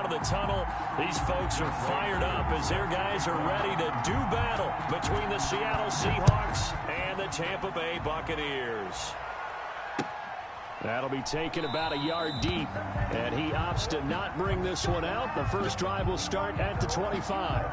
out of the tunnel. These folks are fired up as their guys are ready to do battle between the Seattle Seahawks and the Tampa Bay Buccaneers. That'll be taken about a yard deep, and he opts to not bring this one out. The first drive will start at the 25.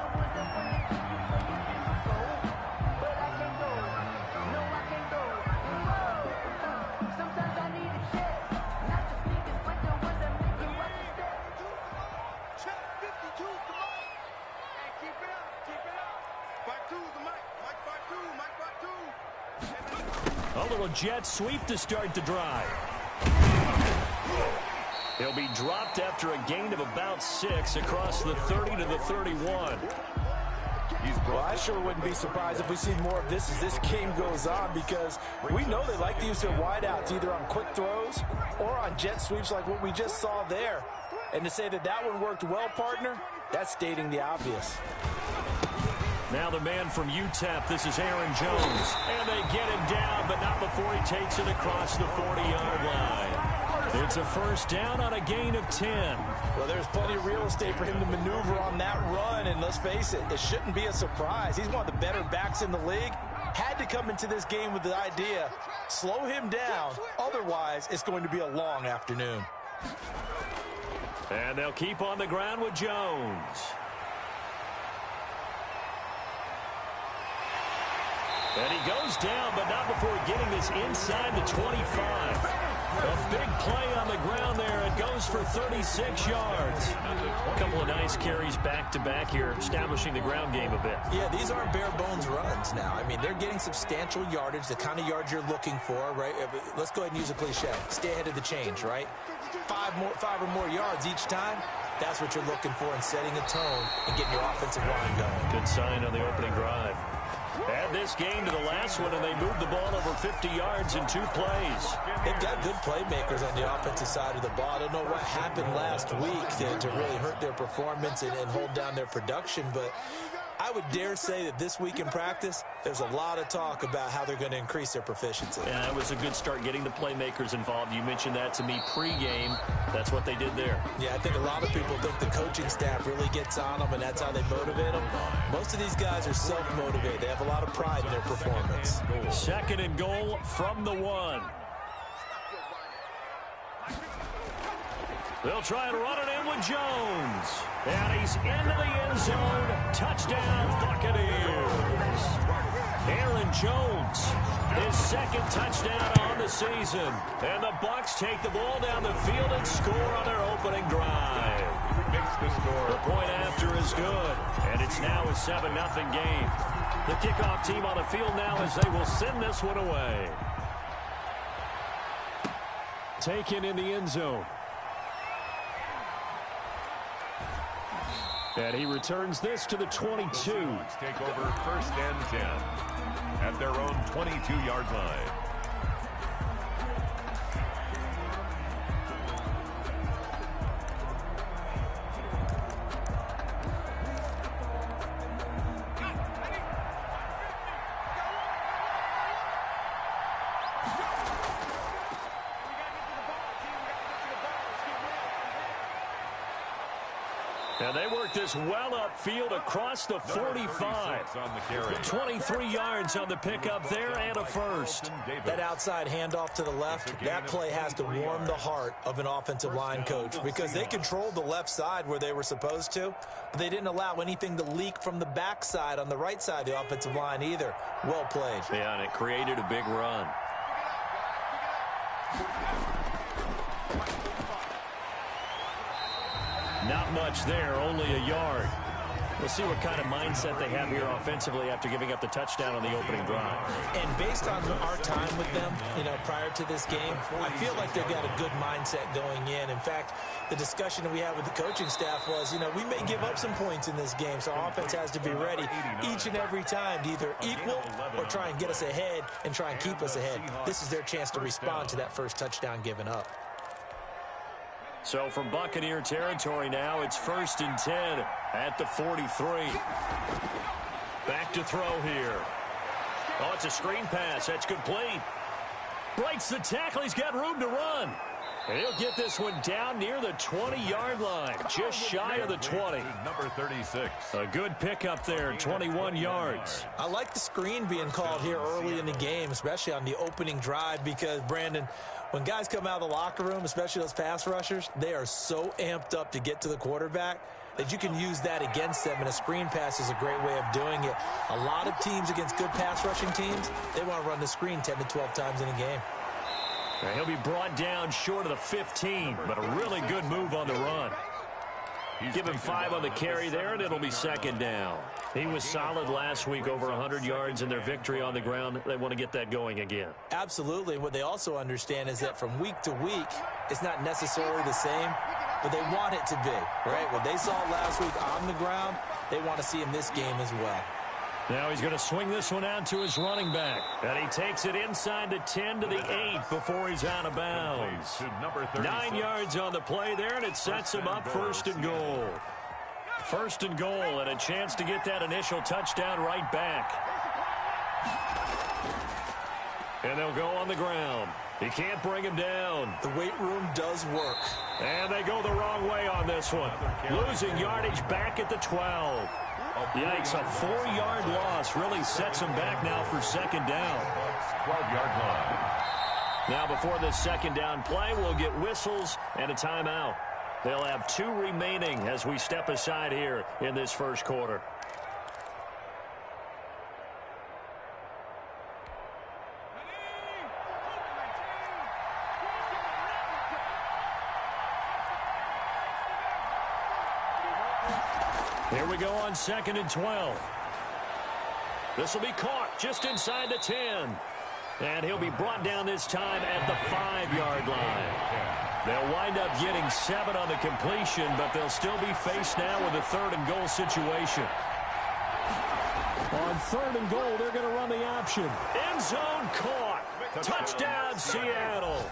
A little jet sweep to start the drive. He'll be dropped after a gain of about 6 across the 30 to the 31. Well, I sure wouldn't be surprised if we see more of this as this game goes on, because we know they like to use their wideouts either on quick throws or on jet sweeps like what we just saw there. And to say that that one worked well, partner, that's stating the obvious. Now the man from UTEP, this is Aaron Jones. And they get him down, but not before he takes it across the 40-yard line. It's a first down on a gain of 10. Well, there's plenty of real estate for him to maneuver on that run, and let's face it, it shouldn't be a surprise. He's one of the better backs in the league. Had to come into this game with the idea, slow him down, otherwise it's going to be a long afternoon. And they'll keep on the ground with Jones. And he goes down, but not before getting this inside the 25. A big play on the ground there. It goes for 36 yards. A couple of nice carries back-to-back here, establishing the ground game a bit. Yeah, these aren't bare-bones runs now. I mean, they're getting substantial yardage, the kind of yards you're looking for, right? Let's go ahead and use a cliche. Stay ahead of the change, right? Five or more yards each time. That's what you're looking for in setting a tone and getting your offensive line going. Good sign on the opening drive. Add this game to the last one, and they moved the ball over 50 yards in 2 plays. They've got good playmakers on the offensive side of the ball. I don't know what happened last week to really hurt their performance and hold down their production, but I would dare say that this week in practice, there's a lot of talk about how they're going to increase their proficiency. Yeah, it was a good start getting the playmakers involved. You mentioned that to me pregame. That's what they did there. Yeah, I think a lot of people think the coaching staff really gets on them, and that's how they motivate them. Most of these guys are self-motivated. They have a lot of pride in their performance. 2nd and goal from the 1. They'll try and run it in with Jones. And he's into the end zone. Touchdown, Buccaneers. Aaron Jones, his 2nd touchdown on the season. And the Bucs take the ball down the field and score on their opening drive. The point after is good. And it's now a 7-0 game. The kickoff team on the field now as they will send this one away. Taken in the end zone. And he returns this to the 22. Take over 1st and 10 at their own 22-yard line. And they work this well upfield across the 45. 23 yards on the pickup there and a first. That outside handoff to the left, that play has to warm the heart of an offensive line coach, because they controlled the left side where they were supposed to, but they didn't allow anything to leak from the backside on the right side of the offensive line either. Well played. Yeah, and it created a big run. Not much there, only a yard. We'll see what kind of mindset they have here offensively after giving up the touchdown on the opening drive. And based on our time with them, prior to this game, I feel like they've got a good mindset going in. In fact, the discussion that we had with the coaching staff was, we may give up some points in this game, so our offense has to be ready each and every time to either equal or try and get us ahead and try and keep us ahead. This is their chance to respond to that first touchdown given up. So from Buccaneer territory now, it's 1st and 10 at the 43. Back to throw here. Oh, it's a screen pass. That's complete. Breaks the tackle. He's got room to run. He'll get this one down near the 20-yard line, just shy of the 20. Number 36. A good pickup there, 21 yards. I like the screen being called here early in the game, especially on the opening drive, because, Brandon, when guys come out of the locker room, especially those pass rushers, they are so amped up to get to the quarterback that you can use that against them, and a screen pass is a great way of doing it. A lot of teams against good pass rushing teams, they want to run the screen 10 to 12 times in a game. He'll be brought down short of the 15, but a really good move on the run. Give him 5 on the carry there, and it'll be second down. He was solid last week, over 100 yards in their victory on the ground. They want to get that going again. Absolutely. What they also understand is that from week to week, it's not necessarily the same, but they want it to be, right? What they saw last week on the ground, they want to see in this game as well. Now he's going to swing this one out to his running back. And he takes it inside the 10 to the 8 before he's out of bounds. 9 yards on the play there, and it sets him up first and goal. First and goal, and a chance to get that initial touchdown right back. And they'll go on the ground. He can't bring him down. The weight room does work. And they go the wrong way on this one. Losing yardage back at the 12. Yikes, a 4-yard loss really sets him back now for second down. 12-yard line. Now before this second down play, we'll get whistles and a timeout. They'll have 2 remaining as we step aside here in this first quarter. Here we go on 2nd and 12. This will be caught just inside the 10. And he'll be brought down this time at the 5-yard line. They'll wind up getting 7 on the completion, but they'll still be faced now with a 3rd and goal situation. On 3rd and goal, they're going to run the option. End zone caught. Touchdown, Seattle.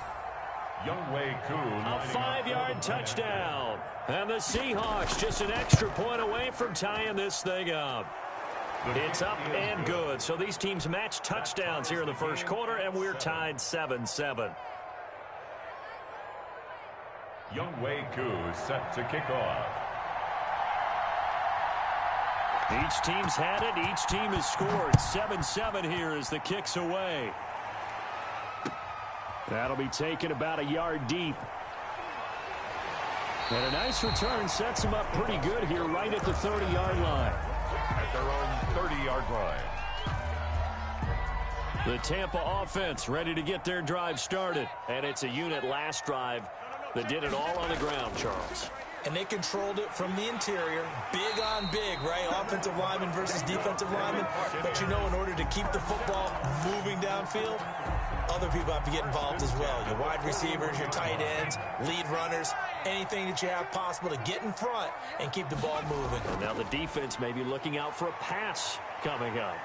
A 5-yard touchdown. And the Seahawks just an extra point away from tying this thing up. It's up and good. So these teams match touchdowns here in the first quarter, and we're tied 7-7. Younghoe Koo set to kick off. Each team's had it. Each team has scored. 7-7 here as the kick's away. That'll be taken about a yard deep. And a nice return sets them up pretty good here right at the 30-yard line. At their own 30-yard line. The Tampa offense ready to get their drive started. And it's a unit last drive that did it all on the ground, Charles. And they controlled it from the interior. Big on big, right? Offensive lineman versus defensive lineman. But you know, in order to keep the football moving downfield, other people have to get involved as well. Your wide receivers, your tight ends, lead runners, anything that you have possible to get in front and keep the ball moving. And now the defense may be looking out for a pass coming up.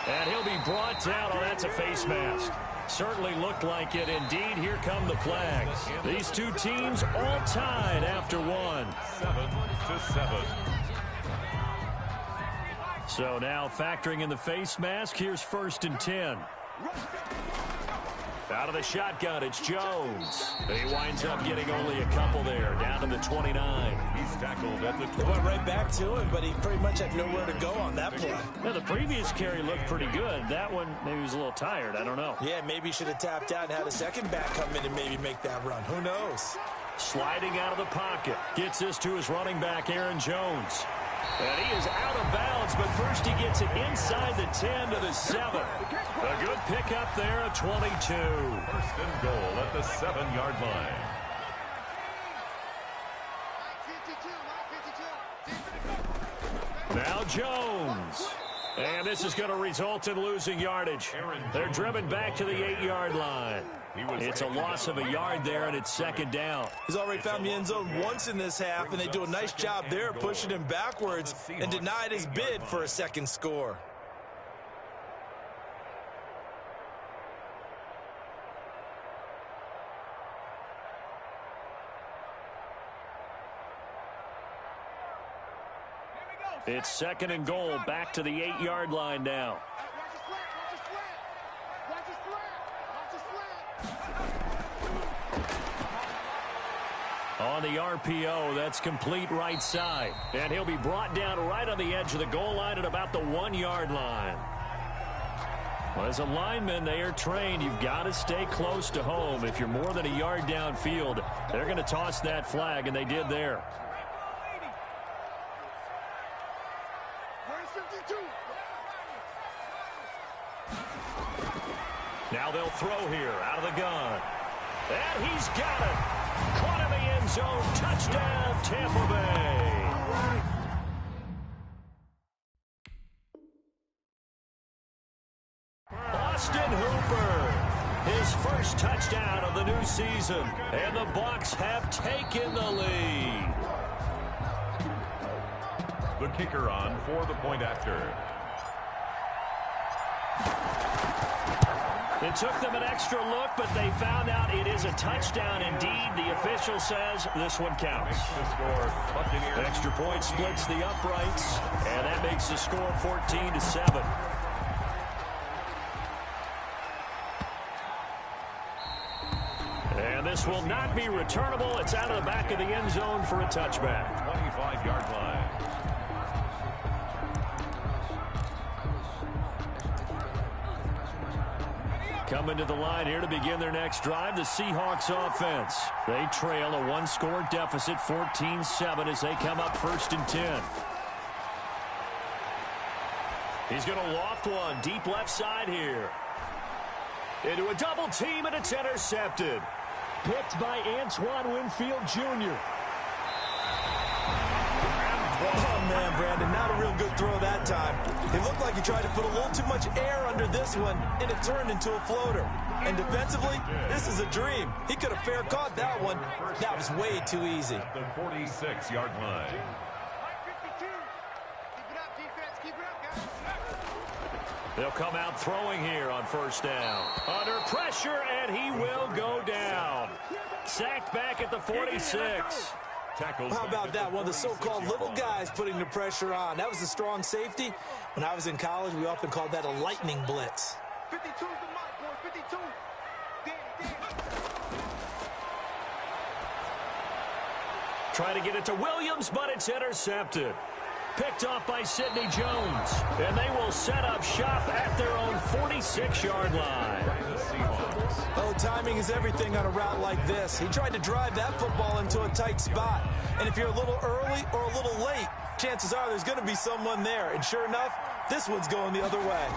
And he'll be brought down. Oh, that's a face mask. Certainly looked like it. Indeed, here come the flags. These two teams all tied after one. 7-7. So now factoring in the face mask, here's 1st and 10. Out of the shotgun, it's Jones. He winds up getting only a couple there, down to the 29. He's tackled at the 20. They went right back to him, but he pretty much had nowhere to go on that play. Now, the previous carry looked pretty good. That one, maybe he was a little tired. I don't know. Yeah, maybe he should have tapped out and had a second back come in and maybe make that run. Who knows? Sliding out of the pocket. Gets this to his running back, Aaron Jones. And he is out of bounds, but first he gets it inside the 10 to the 7. A good pickup there at 22. 1st and goal at the 7-yard line. Now Jones. And this is going to result in losing yardage. They're driven back to the 8-yard line. It's a loss of a yard there, and it's 2nd down. He's already found the end zone once in this half, and they do a nice job there pushing him backwards and denied his bid for a second score. It's 2nd and goal, back to the 8-yard line now. On the RPO, that's complete right side. And he'll be brought down right on the edge of the goal line at about the 1-yard line. Well, as a lineman, they are trained. You've got to stay close to home. If you're more than a yard downfield, they're going to toss that flag, and they did there. Now they'll throw here out of the gun. And he's got it. Caught in the end zone. Touchdown, Tampa Bay. Austin Hooper, his first touchdown of the new season. And the Bucs have taken the lead. The kicker on for the point after. It took them an extra look, but they found out it is a touchdown indeed. The official says this one counts. Extra point splits the uprights, and that makes the score 14-7. And this will not be returnable. It's out of the back of the end zone for a touchback. 25-yard line. Coming to the line here to begin their next drive, the Seahawks offense. They trail a one-score deficit, 14-7, as they come up 1st and 10. He's going to loft one deep left side here. Into a double team, and it's intercepted. Picked by Antoine Winfield Jr. Oh, man, Brandon, not a real good throw that time. It looked like he tried to put a little too much air under this one, and it turned into a floater. And defensively, this is a dream. He could have fair caught that one. That was way too easy. The 46-yard line. They'll come out throwing here on 1st down. Under pressure, and he will go down. Sacked back at the 46. How about that? One of the so-called little guys putting the pressure on. That was a strong safety. When I was in college, we often called that a lightning blitz. 52 is the mark, boy. 52. Try to get it to Williams, but it's intercepted. Picked off by Sidney Jones. And they will set up shop at their own 46-yard line. Oh, timing is everything on a route like this. He tried to drive that football into a tight spot. And if you're a little early or a little late, chances are there's going to be someone there. And sure enough, this one's going the other way.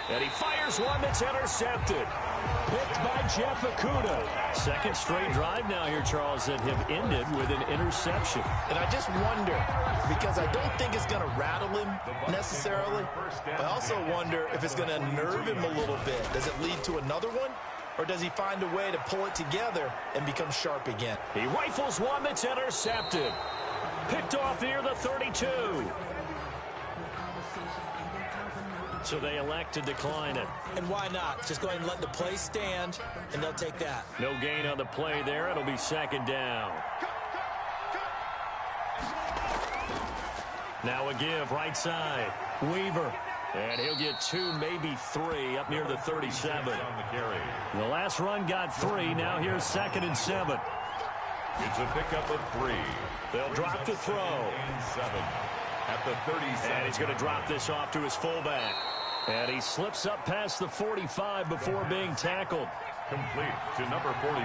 And he fires one that's intercepted. Picked by Jeff Okudah. Second straight drive now here, Charles, that have ended with an interception. And I just wonder, because I don't think it's going to rattle him necessarily, but I also wonder if it's going to nerve him a little bit. Does it lead to another one? Or does he find a way to pull it together and become sharp again? He rifles one that's intercepted. Picked off near the 32. So they elect to decline it. And why not? Just go ahead and let the play stand, and they'll take that. No gain on the play there. It'll be 2nd down. Now a give right side. Weaver. And he'll get 2, maybe 3 up near the 37. The last run got 3. Now here's 2nd and 7. It's a pickup of 3. They'll drop to throw. 7 at the 37. And he's going to drop this off to his fullback. And he slips up past the 45 before being tackled. Complete to number 41.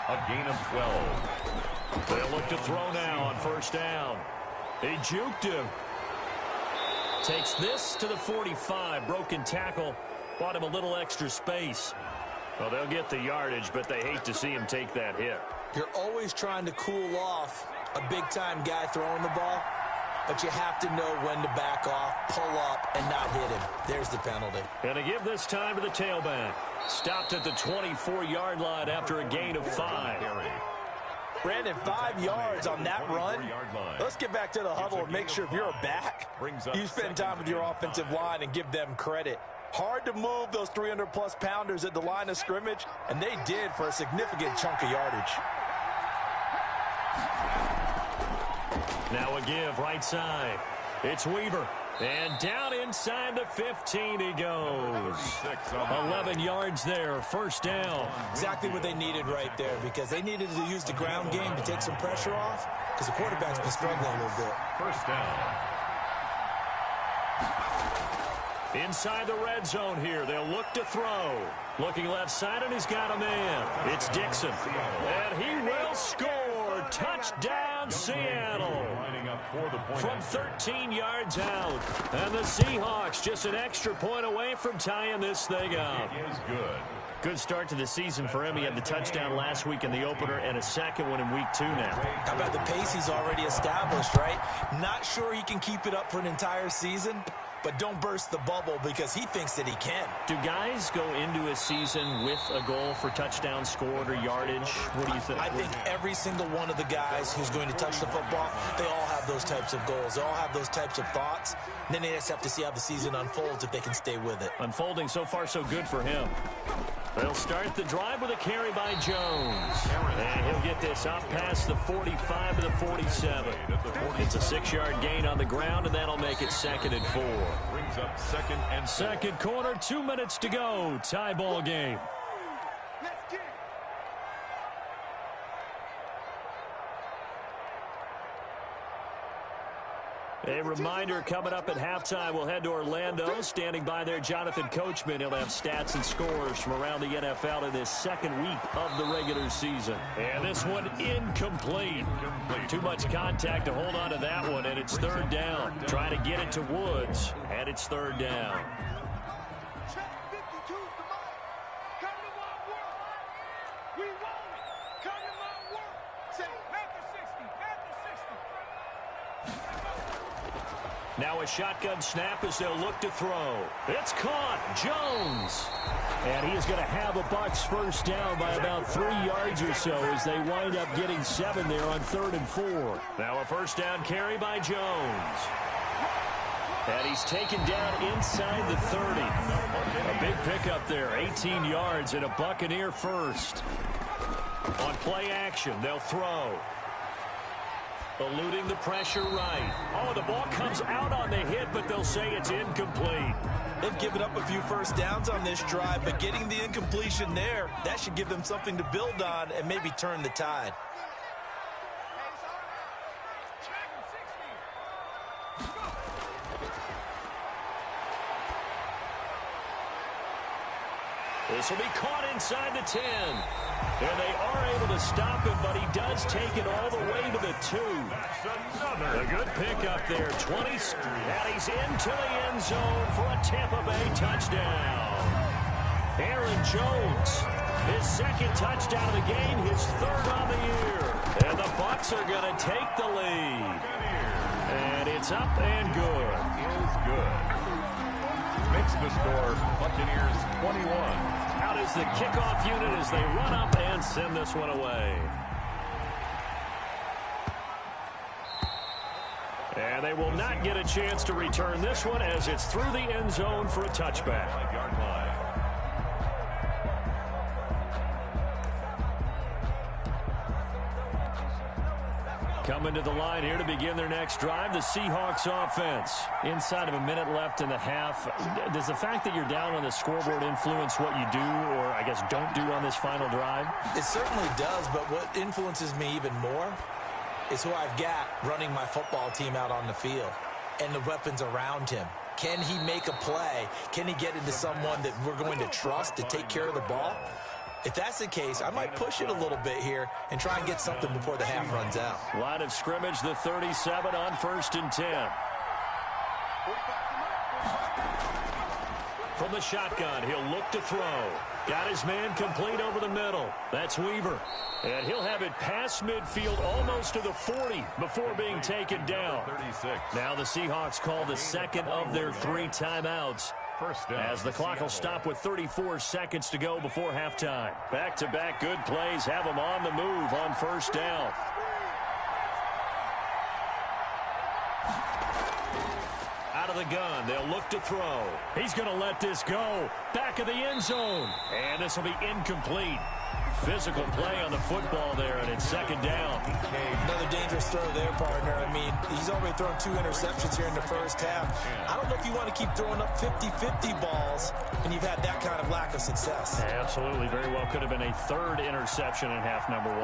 A gain of 12. They'll look to throw now on 1st down. He juked him. Takes this to the 45. Broken tackle. Bought him a little extra space. Well, they'll get the yardage, but they hate to see him take that hit. You're always trying to cool off a big-time guy throwing the ball, but you have to know when to back off, pull up, and not hit him. There's the penalty. And to give this time to the tailback. Stopped at the 24-yard line after a gain of 5. Brandon, 5 yards on that run. Let's get back to the huddle and make sure if you're a back, you spend time with your offensive line and give them credit. Hard to move those 300-plus pounders at the line of scrimmage, and they did for a significant chunk of yardage. Now a give right side. It's Weaver. And down inside the 15 he goes. 11 yards there, first down. Exactly what they needed right there, because they needed to use the ground game to take some pressure off, because the quarterback's been struggling a little bit. First down. Inside the red zone here, they'll look to throw. Looking left side, and he's got a man. It's Dixon. And he will score. Touchdown, Seattle. From 13 yards out. And the Seahawks just an extra point away from tying this thing up. It is good. Good start to the season for him. He had the touchdown last week in the opener and a second one in week 2 now. How about the pace he's already established, right? Not sure he can keep it up for an entire season, but don't burst the bubble because he thinks that he can. Do guys go into a season with a goal for touchdown scored or yardage? What do you think? I think every single one of the guys who's going to touch the football, they all have those types of goals. They all have those types of thoughts. And then they just have to see how the season unfolds if they can stay with it. Unfolding so far so good for him. They'll start the drive with a carry by Jones. And he'll get this up past the 45 to the 47. It's a 6-yard gain on the ground, and that'll make it 2nd and 4. Brings up second quarter, 2 minutes to go. Tie ball game. A reminder coming up at halftime, we'll head to Orlando. Standing by there, Jonathan Coachman. He'll have stats and scores from around the NFL in this second week of the regular season. And this one incomplete. Too much contact to hold on to that one, and it's 3rd down. Trying to get it to Woods, and it's 3rd down. Now a shotgun snap as they'll look to throw. It's caught. Jones. And he is going to have a Bucs first down by about 3 yards or so as they wind up getting 7 there on 3rd and 4. Now a first down carry by Jones. And he's taken down inside the 30. A big pickup there. 18 yards and a Buccaneer first. On play action, they'll throw. Eluding the pressure right. Oh, the ball comes out on the hit, but they'll say it's incomplete. They've given up a few first downs on this drive, but getting the incompletion there, that should give them something to build on and maybe turn the tide. This will be caught inside the 10. And they are able to stop him, but he does take it all the way to the 2. A good pickup there. 20. And he's into the end zone for a Tampa Bay touchdown. Aaron Jones, his 2nd touchdown of the game, his 3rd on the year. And the Bucs are going to take the lead. And it's up and good. is good. Makes the score Buccaneers 21. Out is the kickoff unit as they run up and send this one away. And they will not get a chance to return this one as it's through the end zone for a touchback. 5-yard line. Coming to the line here to begin their next drive, the Seahawks offense. Inside of a minute left in the half, does the fact that you're down on the scoreboard influence what you do or, I guess, don't do on this final drive? It certainly does, but what influences me even more is who I've got running my football team out on the field and the weapons around him. Can he make a play? Can he get into someone that we're going to trust to take care of the ball? If that's the case, I might push it a little bit here and try and get something before the half runs out. Line of scrimmage, the 37 on 1st and 10. From the shotgun, he'll look to throw. Got his man complete over the middle. That's Weaver. And he'll have it past midfield almost to the 40 before being taken down. 36. Now the Seahawks call the second of their 3 timeouts. First down. As the clock will stop with 34 seconds to go before halftime. Back-to-back good plays have them on the move on 1st down. Out of the gun, they'll look to throw. He's going to let this go. Back of the end zone. And this will be incomplete. Physical play on the football there, and it's 2nd down. Another dangerous Nice throw there, partner. I mean, he's already thrown 2 interceptions here in the first half. I don't know if you want to keep throwing up 50-50 balls when you've had that kind of lack of success. Yeah, absolutely. Very well could have been a 3rd interception in half number 1.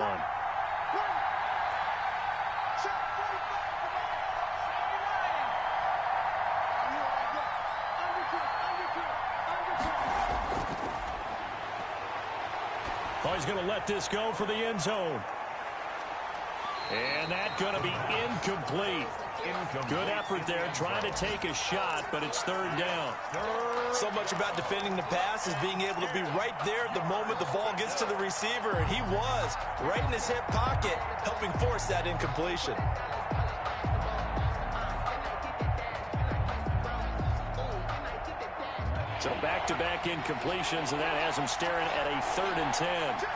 Oh, he's going to let this go for the end zone. And that's going to be incomplete. Good effort there, trying to take a shot, but it's 3rd down. So much about defending the pass is being able to be right there at the moment the ball gets to the receiver, and he was right in his hip pocket, helping force that incompletion. So back-to-back incompletions, and that has him staring at a 3rd and 10.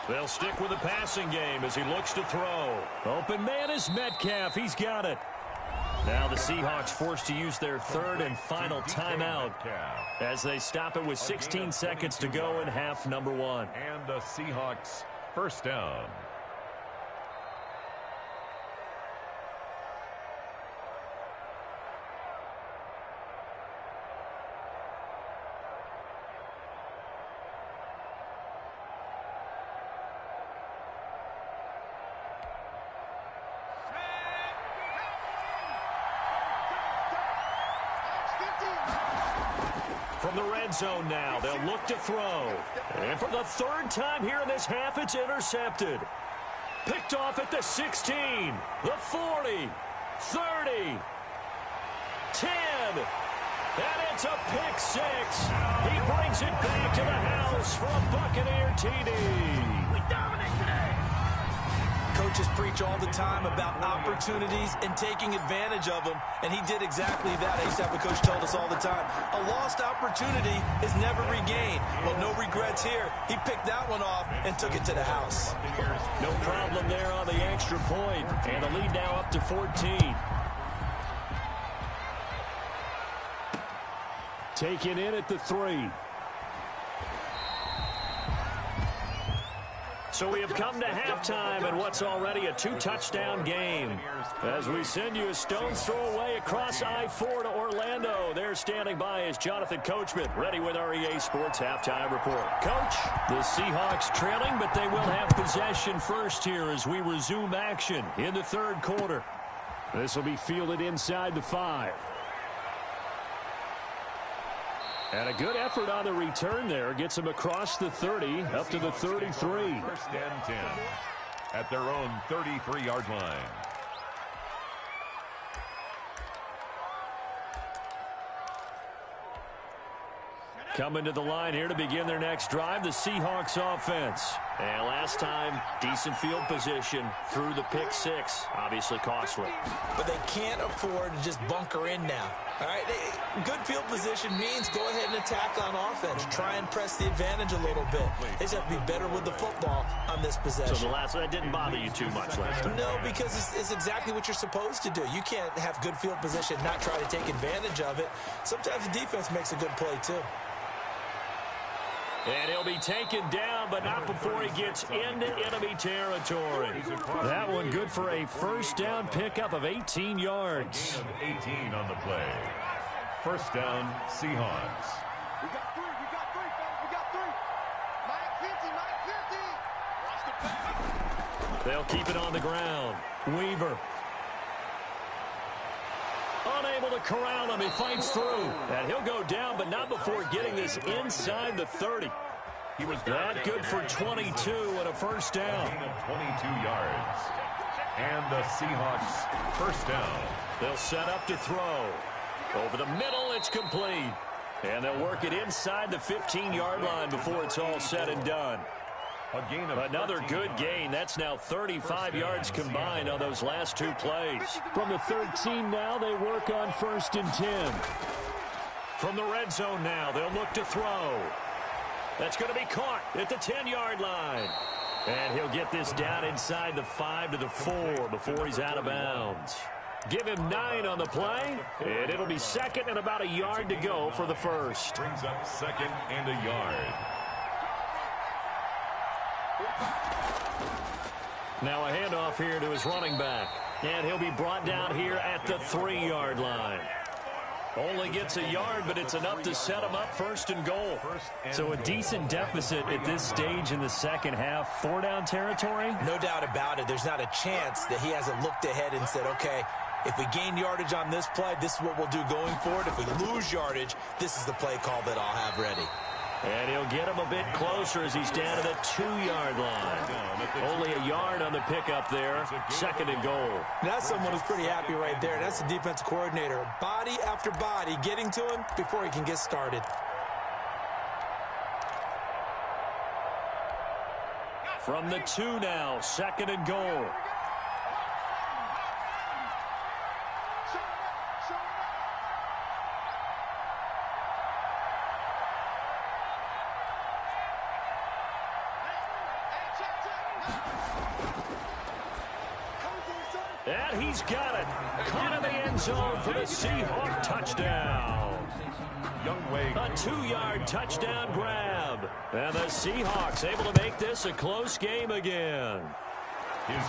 They'll stick with the passing game as he looks to throw. Open man is Metcalf. He's got it. Now the Seahawks forced to use their 3rd and final timeout as they stop it with 16 seconds to go in half number 1. And the Seahawks first down. From the red zone now, they'll look to throw. And for the 3rd time here in this half, it's intercepted. Picked off at the 16, the 40, 30, 10. And it's a pick 6. He brings it back to the house for a Buccaneer TD. We dominate today. Coaches preach all the time about opportunities and taking advantage of them, and he did exactly that. I used to have a coach told us all the time, a lost opportunity is never regained. Well, no regrets here. He picked that one off and took it to the house. No problem there on the extra point, and the lead now up to 14. Taken in at the 3. So we have come to halftime in what's already a 2-touchdown game. As we send you a stone's throw away across I-4 to Orlando. There standing by is Jonathan Coachman, ready with our EA Sports Halftime Report. Coach, the Seahawks trailing, but they will have possession first here as we resume action in the 3rd quarter. This will be fielded inside the 5. And a good effort on the return there. Gets him across the 30, up to the 33. First and 10 at their own 33-yard line. Coming to the line here to begin their next drive, the Seahawks offense. And last time, decent field position through the pick 6. Obviously costly. But they can't afford to just bunker in now. All right, good field position means go ahead and attack on offense. Try and press the advantage a little bit. They just have to be better with the football on this possession. So that didn't bother you too much last time? No, because it's exactly what you're supposed to do. You can't have good field position and not try to take advantage of it. Sometimes the defense makes a good play, too. And he'll be taken down, but not before he gets into enemy territory. That one good for a first down pickup of 18 yards. 18 on the play. First down, Seahawks. We got 3, fellas. We got 3. Mike 50, Mike 50. Watch the pass. They'll keep it on the ground. Weaver. Unable to corral him. He fights through. And he'll go down, but not before getting this inside the 30. He was that good for 22 and a first down. A gain of 22 yards. And the Seahawks first down. They'll set up to throw. Over the middle, it's complete. And they'll work it inside the 15-yard line before it's all said and done. A gain of Another good gain. That's now 35 yards combined on those last 2 plays. From the 13 now, they work on 1st and 10. From the red zone now, they'll look to throw. That's going to be caught at the 10-yard line. And he'll get this down inside the 5 to the 4 before he's out of bounds. Give him 9 on the play, and it'll be second and about a yard to go for the first. Brings up second and a yard. Now a handoff here to his running back. And he'll be brought down here at the 3-yard line. Only gets a yard, but it's enough to set him up first and goal. So a decent deficit at this stage in the second half. 4-down territory? No doubt about it. There's not a chance that he hasn't looked ahead and said, okay, if we gain yardage on this play, this is what we'll do going forward. If we lose yardage, this is the play call that I'll have ready. And he'll get him a bit closer as he's down to the 2-yard line. Only a yard on the pickup there. Second and goal. That's someone who's pretty happy right there. That's the defensive coordinator. Body after body getting to him before he can get started. From the 2 now, second and goal. And he's got it. Caught in the end zone for the Seahawk touchdown. A 2-yard touchdown grab. And the Seahawks able to make this a close game again.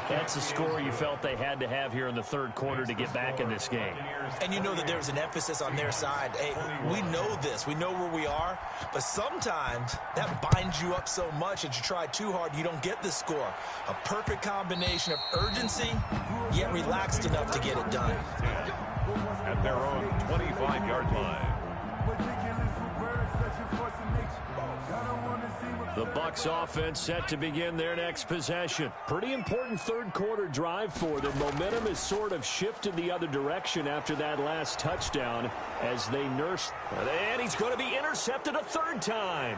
That's a score you felt they had to have here in the third quarter to get back in this game. And you know that there's an emphasis on their side. Hey, we know this. We know where we are. But sometimes that binds you up so much that you try too hard, you don't get the score. A perfect combination of urgency, yet relaxed enough to get it done. At their own 25-yard line. The Bucs offense set to begin their next possession. Pretty important third quarter drive for them. Momentum has sort of shifted the other direction after that last touchdown as they nurse. And he's going to be intercepted a third time.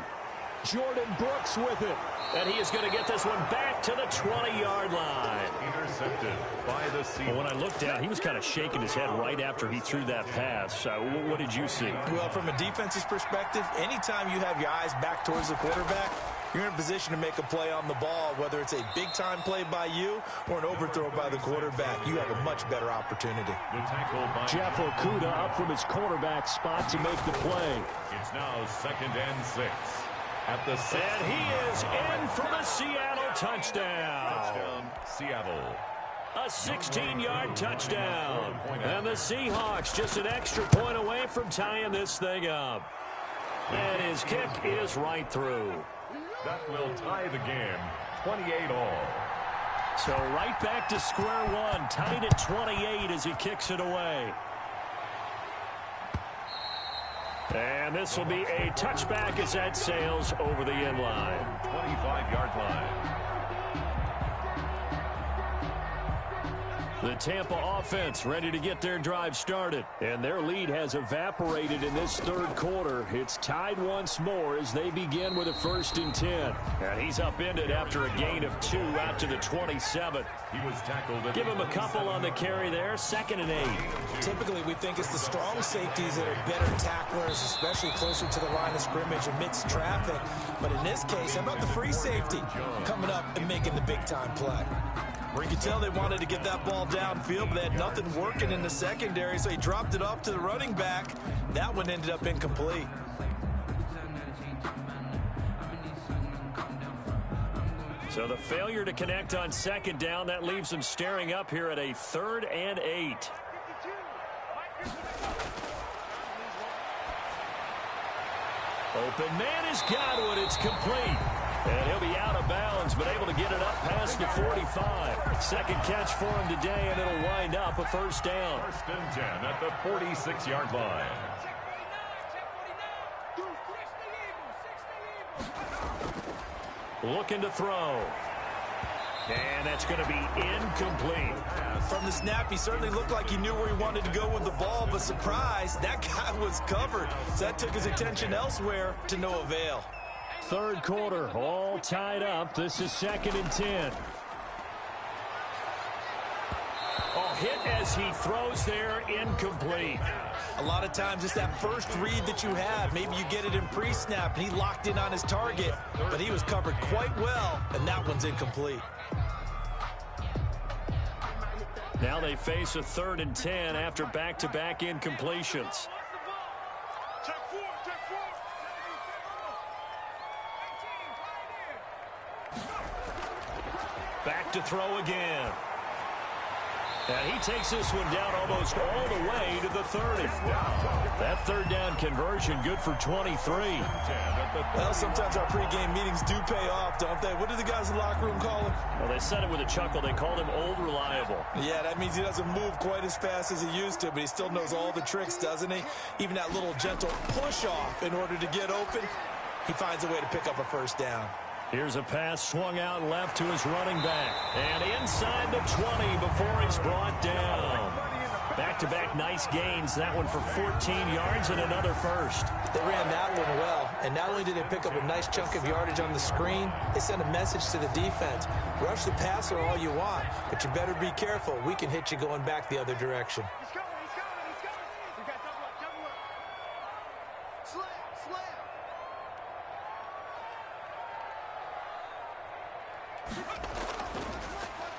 Jordan Brooks with it. And he is going to get this one back to the 20-yard line. Intercepted by the Seahawks. Well, when I looked down, he was kind of shaking his head right after he threw that pass. What did you see? Well, from a defense's perspective, anytime you have your eyes back towards the quarterback, you're in a position to make a play on the ball, whether it's a big-time play by you or an overthrow by the quarterback. You have a much better opportunity. Jeff Okudah up from his quarterback spot to make the play. It's now second and 6. At the 6. And he is in for the Seattle touchdown. Seattle. A 16-yard touchdown. And the Seahawks just an extra point away from tying this thing up. And his kick is right through. That will tie the game, 28 all. So right back to square one, tied at 28 as he kicks it away. And this will be a touchback as that sails over the end line. 25-yard line. The Tampa offense ready to get their drive started. And their lead has evaporated in this third quarter. It's tied once more as they begin with a 1st and 10. And he's upended after a gain of 2 out to the 27. He was tackled. Give him a couple on the carry there. 2nd and 8. Typically, we think it's the strong safeties that are better tacklers, especially closer to the line of scrimmage amidst traffic. But in this case, how about the free safety coming up and making the big-time play? Where you can tell they wanted to get that ball downfield, but they had nothing working in the secondary, so he dropped it off to the running back. That one ended up incomplete. So the failure to connect on 2nd down, that leaves them staring up here at a 3rd and 8. Open man is Godwin. It's complete. And he'll be out of bounds, but able to get it up past the 45. Second catch for him today, and it'll wind up a 1st down. 1st and 10 at the 46-yard line. Looking to throw. And that's going to be incomplete. From the snap, he certainly looked like he knew where he wanted to go with the ball, but surprise, that guy was covered. So that took his attention elsewhere to no avail. Third quarter, all tied up. This is 2nd and 10. Oh, hit as he throws there, incomplete. A lot of times it's that first read that you have. Maybe you get it in pre-snap, and he locked in on his target, but he was covered quite well, and that one's incomplete. Now they face a 3rd and 10 after back-to-back incompletions. Back to throw again. And he takes this one down almost all the way to the 30. That 3rd down conversion good for 23. Well, sometimes our pregame meetings do pay off, don't they? What do the guys in the locker room call him? Well, they said it with a chuckle. They called him Old Reliable. Yeah, that means he doesn't move quite as fast as he used to, but he still knows all the tricks, doesn't he? Even that little gentle push-off in order to get open, he finds a way to pick up a 1st down. Here's a pass swung out left to his running back. And inside the 20 before he's brought down. Back-to-back nice gains. That one for 14 yards and another 1st. They ran that one well. And not only did they pick up a nice chunk of yardage on the screen, they sent a message to the defense. Rush the passer all you want, but you better be careful. We can hit you going back the other direction. He's coming. You got double up. Slam.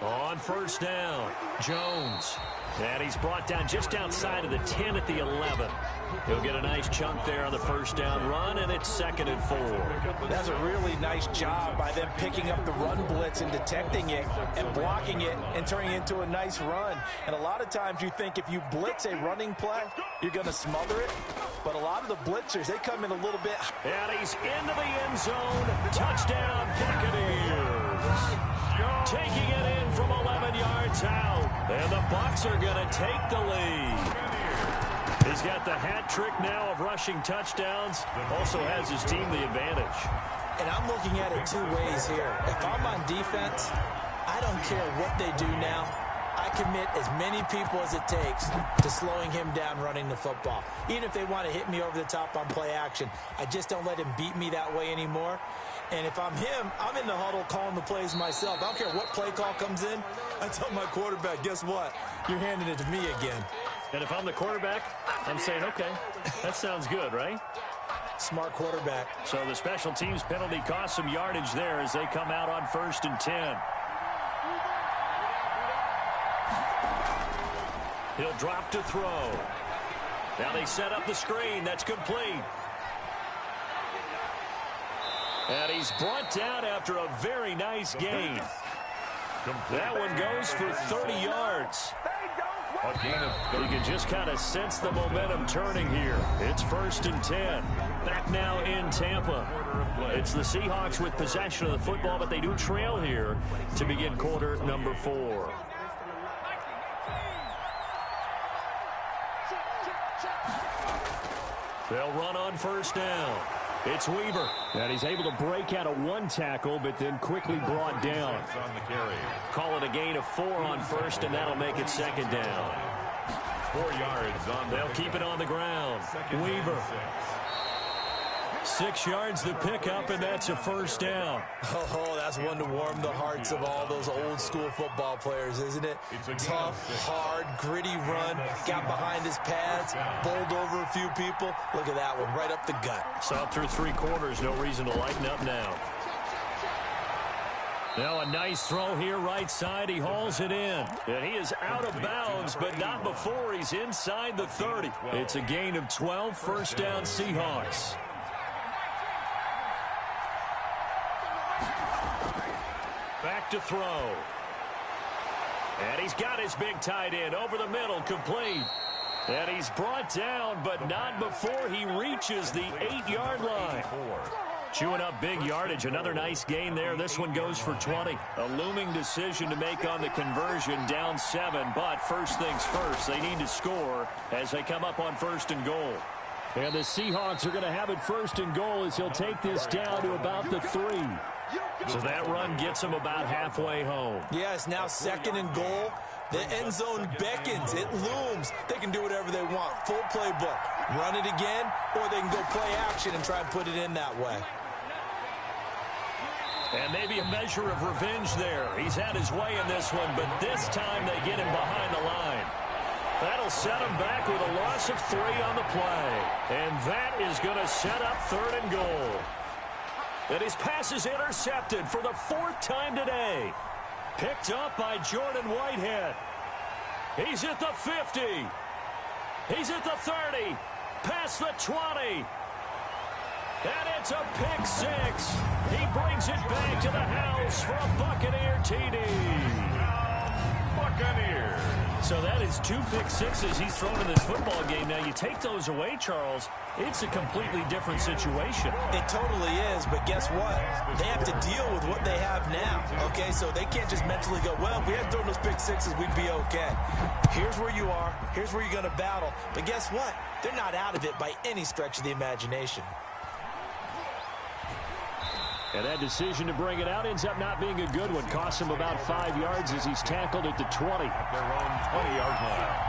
On 1st down, Jones. And he's brought down just outside of the 10 at the 11. He'll get a nice chunk there on the 1st down run, and it's 2nd and 4. That's a really nice job by them picking up the run blitz and detecting it and blocking it and turning it into a nice run. And a lot of times you think if you blitz a running play, you're going to smother it. But a lot of the blitzers, they come in a little bit. And he's into the end zone. Touchdown, Buccaneers. Taking it in from 11 yards out. And the Bucs are going to take the lead. He's got the hat trick now of rushing touchdowns. Also has his team the advantage. And I'm looking at it 2 ways here. If I'm on defense, I don't care what they do now. I commit as many people as it takes to slowing him down running the football. Even if they want to hit me over the top on play action, I just don't let him beat me that way anymore. And if I'm him, I'm in the huddle calling the plays myself. I don't care what play call comes in. I tell my quarterback, guess what? You're handing it to me again. And if I'm the quarterback, I'm saying, okay, that sounds good, right? Smart quarterback. So the special teams penalty cost some yardage there as they come out on 1st and 10. He'll drop to throw. Now they set up the screen. That's complete. And he's brought down after a very nice gain. That one goes for 30 yards. You can just kind of sense the momentum turning here. It's 1st and 10. Back now in Tampa. It's the Seahawks with possession of the football, but they do trail here to begin quarter number 4. They'll run on 1st down. It's Weaver. And he's able to break out of 1 tackle, but then quickly brought down. Call it a gain of 4 on 1st, and that'll make it 2nd down. 4 yards on. They'll keep it on the ground. Weaver. 6 yards the pickup, and that's a 1st down. Oh, that's one to warm the hearts of all those old school football players, isn't it? Tough, hard, gritty run. Got behind his pads, bowled over a few people. Look at that one, right up the gut. Saw through 3 quarters, no reason to lighten up now. Now a nice throw here right side. He hauls it in. And he is out of bounds, but not before he's inside the 30. It's a gain of 12, 1st down Seahawks. Back to throw. And he's got his big tight end over the middle, complete. And he's brought down, but not before he reaches the 8-yard line. Chewing up big yardage. Another nice gain there. This one goes for 20. A looming decision to make on the conversion, down 7. But first things first, they need to score as they come up on 1st and goal. And the Seahawks are going to have it 1st and goal as he'll take this down to about the 3. So that run gets him about halfway home. Yes, now 2nd and goal. The end zone beckons. It looms. They can do whatever they want. Full playbook. Run it again, or they can go play action and try and put it in that way. And maybe a measure of revenge there. He's had his way in this one, but this time they get him behind the line. That'll set him back with a loss of 3 on the play. And that is going to set up 3rd and goal. And his pass is intercepted for the 4th time today. Picked up by Jordan Whitehead. He's at the 50. He's at the 30. Past the 20. And it's a pick 6. He brings it back to the house for a Buccaneer TD. Buccaneers. So that is 2 pick 6s he's thrown in this football game. Now, you take those away, Charles, it's a completely different situation. It totally is, but guess what? They have to deal with what they have now, okay? So they can't just mentally go, well, if we had thrown those pick 6s, we'd be okay. Here's where you are. Here's where you're going to battle. But guess what? They're not out of it by any stretch of the imagination. And that decision to bring it out ends up not being a good one. Costs him about 5 yards as he's tackled at the 20. At their own 20-yard line.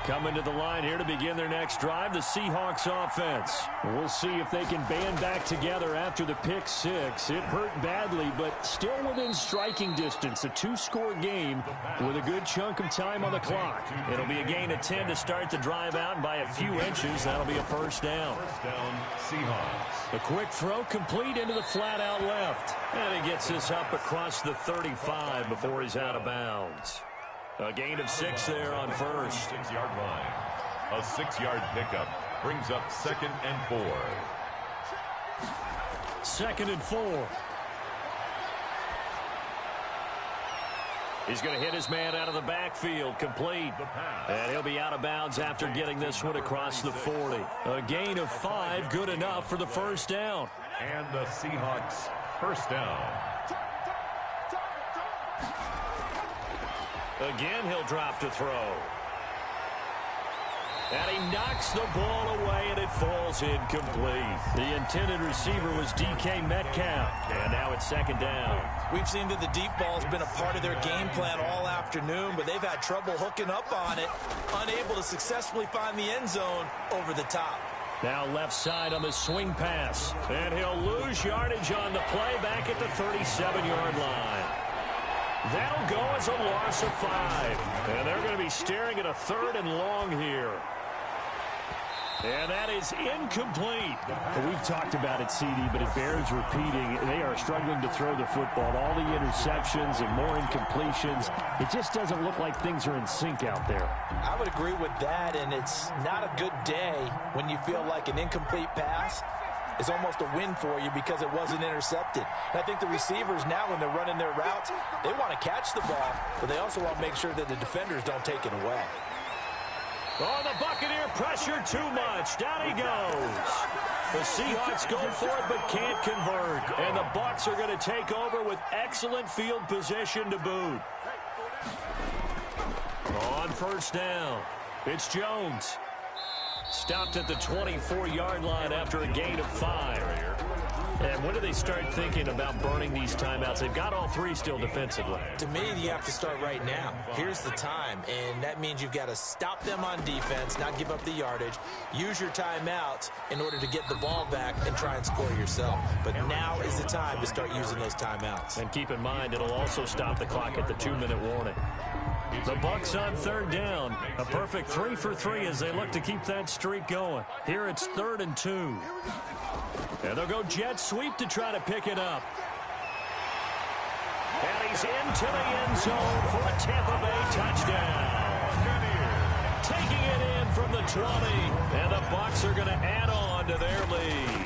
Coming to the line here to begin their next drive, the Seahawks offense. We'll see if they can band back together after the pick 6. It hurt badly, but still within striking distance. A 2-score game with a good chunk of time on the clock. It'll be a gain of 10 to start the drive out, and by a few inches, that'll be a 1st down. 1st down, Seahawks. A quick throw complete into the flat out left. And he gets this up across the 35 before he's out of bounds. A gain of 6 there on 1st. 6-yard line. A 6-yard pickup brings up 2nd and 4. 2nd and 4. He's going to hit his man out of the backfield, complete. And he'll be out of bounds after getting this one across the 40. A gain of 5, good enough for the 1st down. And the Seahawks 1st down. Again, he'll drop to throw. And he knocks the ball away, and it falls incomplete. The intended receiver was DK Metcalf, and now it's 2nd down. We've seen that the deep ball's been a part of their game plan all afternoon, but they've had trouble hooking up on it, unable to successfully find the end zone over the top. Now left side on the swing pass, and he'll lose yardage on the play back at the 37-yard line. That'll go as a loss of 5. And they're going to be staring at a 3rd and long here. And that is incomplete. We've talked about it, CD, but it bears repeating. They are struggling to throw the football. All the interceptions and more incompletions. It just doesn't look like things are in sync out there. I would agree with that, and it's not a good day when you feel like an incomplete pass is almost a win for you because it wasn't intercepted. And I think the receivers now, when they're running their routes, they want to catch the ball, but they also want to make sure that the defenders don't take it away. Oh, the Buccaneer pressure too much. Down he goes. The Seahawks go for it but can't convert. And the Bucs are going to take over with excellent field position to boot. On 1st down, it's Jones. Stopped at the 24-yard line after a gain of 5. And when do they start thinking about burning these timeouts? They've got all 3 still defensively. To me, you have to start right now. Here's the time, and that means you've got to stop them on defense, not give up the yardage, use your timeouts in order to get the ball back and try and score yourself. But now is the time to start using those timeouts. And keep in mind, it'll also stop the clock at the 2-minute warning. The Bucs on 3rd down. A perfect 3 for 3 as they look to keep that streak going. Here it's 3rd and 2. And they'll go jet sweep to try to pick it up. And he's into the end zone for a Tampa Bay touchdown. Taking it in from the 20. And the Bucs are going to add on to their lead.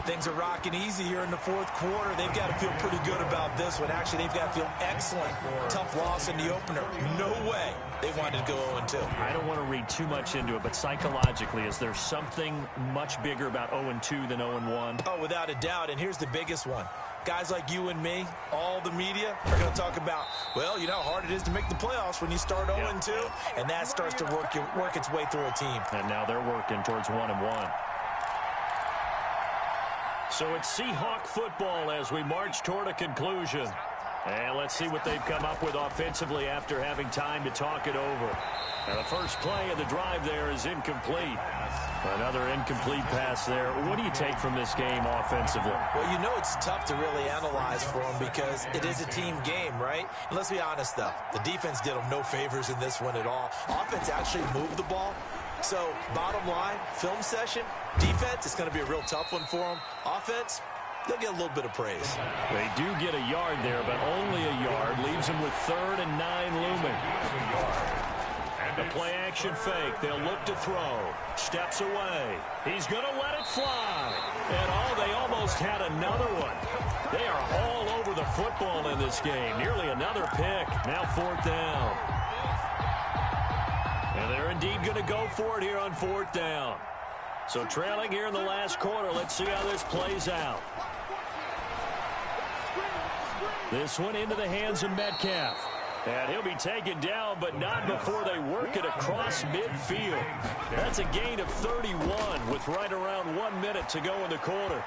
Things are rocking easy here in the 4th quarter. They've got to feel pretty good about this one. Actually, they've got to feel excellent. Tough loss in the opener. No way they wanted to go 0-2. I don't want to read too much into it, but psychologically, is there something much bigger about 0-2 than 0-1? Oh, without a doubt, and here's the biggest one. Guys like you and me, all the media, are going to talk about, well, you know how hard it is to make the playoffs when you start 0-2, and that starts to work its way through a team. And now they're working towards 1-1. So it's Seahawk football as we march toward a conclusion. And let's see what they've come up with offensively after having time to talk it over. Now the first play of the drive there is incomplete. Another incomplete pass there. What do you take from this game offensively? Well, you know it's tough to really analyze for them because it is a team game, right? And let's be honest, though. The defense did them no favors in this one at all. Offense actually moved the ball. So, bottom line, film session, defense, it's going to be a real tough one for them. Offense, they'll get a little bit of praise. They do get a yard there, but only a yard. Leaves them with 3rd and 9 looming. The play-action fake. They'll look to throw. Steps away. He's going to let it fly. And, they almost had another one. They are all over the football in this game. Nearly another pick. Now 4th down. And they're indeed going to go for it here on 4th down. So trailing here in the last quarter. Let's see how this plays out. This one into the hands of Metcalf. And he'll be taken down, but not before they work it across midfield. That's a gain of 31 with right around 1 minute to go in the quarter.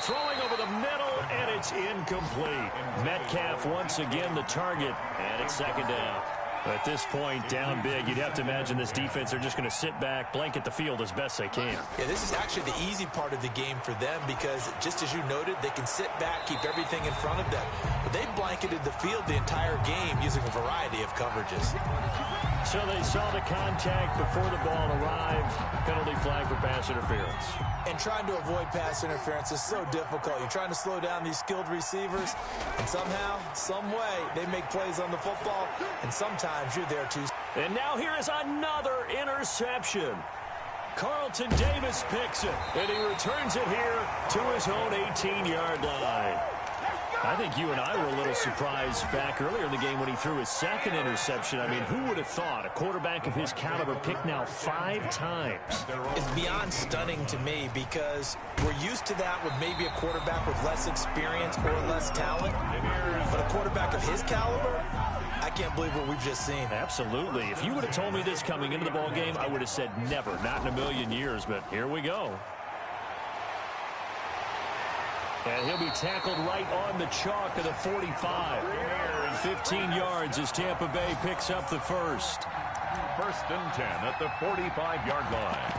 Throwing over the middle, and it's incomplete. Metcalf once again the target, and it's 2nd down. At this point, down big, you'd have to imagine this defense are just going to sit back, blanket the field as best they can. Yeah, this is actually the easy part of the game for them because, just as you noted, they can sit back, keep everything in front of them. But they blanketed the field the entire game using a variety of coverages. So they saw the contact before the ball arrived. Penalty flag for pass interference. And trying to avoid pass interference is so difficult. You're trying to slow down these skilled receivers, and somehow, some way, they make plays on the football, and sometimes you're there too. And now here is another interception. Carlton Davis picks it, and he returns it here to his own 18-yard line. I think you and I were a little surprised back earlier in the game when he threw his 2nd interception. I mean, who would have thought a quarterback of his caliber picked now 5 times? It's beyond stunning to me because we're used to that with maybe a quarterback with less experience or less talent. But a quarterback of his caliber, I can't believe what we've just seen. Absolutely. If you would have told me this coming into the ball game, I would have said never, not in a million years. But here we go. And he'll be tackled right on the chalk of the 45. 15 yards as Tampa Bay picks up the first. 1st and 10 at the 45-yard line.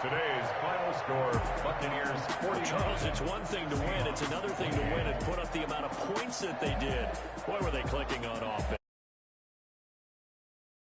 Today's final score, Buccaneers 40. Charles, it's one thing to win. It's another thing to win and put up the amount of points that they did. Boy, were they clicking on offense.